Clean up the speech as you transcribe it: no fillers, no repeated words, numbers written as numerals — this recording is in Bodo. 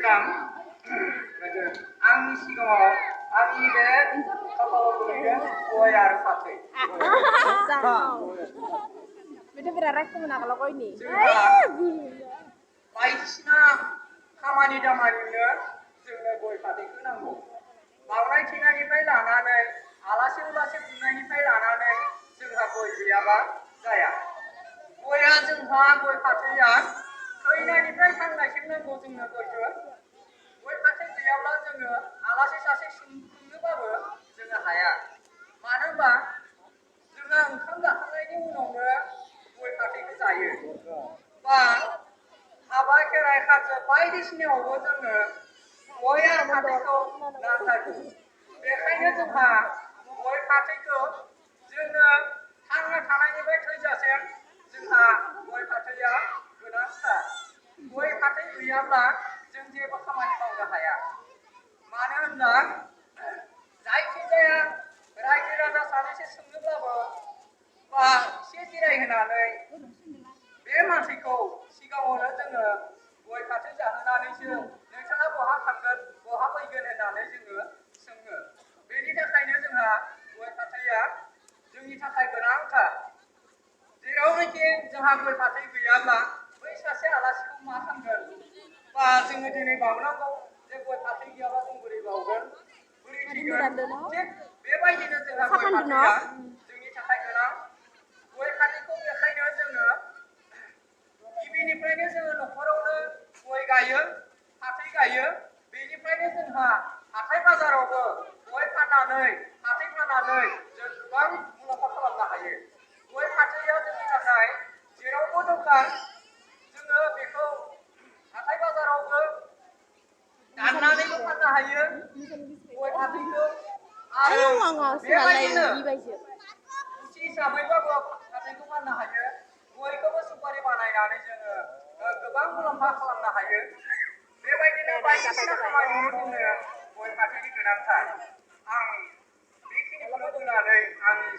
गोनां आंनि सिगाङाव आंनि बे खाफालाव गोलैदों गय आरो फाथै बायदिसिना खामानि दामानिनो जोंनो गय फाथैखौ नांगौ। बावनाय थेनायनिफ्राय लानानै आलासि उलासि बुंनायनिफ्राय लानानै जोंहा गय गैयाबा जाया। गया जोंहा गय फाथैया थैनायनिफ्राय थांनायसिम नांगौ जोंनो गयखौ। गय फाथै गैयाब्ला जोङो आलासि सासे सोंनोबाबो जोङो हाया। मानो होनबा जोङो ओंखाम जाखांनायनि उनावनो गय फाथैखौ जायो। बा हाबा खेराइ खारज बायदिसिनायावबो जोङो गय आरो फाथैखौ नांथारगौ। बेखायनो जोंहा गय फाथैखौ जोंनो थांना थानायनिफ्राय थैजासिम जोंहा गय फाथैया गोनांथार। गय फाथै गैयाब्ला जों जेबो खामानि मावनो हाया। मानो होनब्ला जायखिजाया रायजो राजा सानैसो सोंनोब्लाबो बा एसे जिरायहोनानै बे मानसिखौ सिगाङावनो जोङो गय फाथै जाहोनानैसो नोंथाङा बहा थांगोन बहा फैगोन होननानै जोङो सोङो। बेनि थाखायनो जोंहा गय फाथैया जोंनि थाखाय गोनांथार। जेरावनोखि जोंहा गय फाथै गैयाब्ला बै सासे आलासिखौ मा खालामगोन? बा जोङो दिनै बावनांगौ जे गय फाथै गैयाबा जों बोरै बावगोन बोरै थैगोन? थिग बेबायदिनो जोंहा गय फाथैया जोंनि थाखाय गोनां। गय फाथैखौ बेखायनो जोङो गिबिनिफ्रायनो जोङो न'खरावनो गय गायो, फाथै गायो। बेनिफ्रायनो जोंहा हाथाय बाजारावबो गय फाननानै फाथै फाननानै जों गोबां मुलाम्फा खालामनो हायो। गय फाथैया जोंनि थाखाय जेरावबो दरकार। जोङो बेखौ हाथाय बाजारावबो दाननानैबो फाननो हायो गय फाथैखौ। आरो बेबायदिनो मुथि हिसाबैबाबो फाथैखौ फाननो हायो। गयखौबो सुपारि बानायनानै जोङो गोबां मुलाम्फा खालामनो हायो। बेबायदिनो बायदिसिना खामानियाव जोंनो गय फाथैनि गोनांथार। आं बेखिनिखौनो बुंनानै आंनि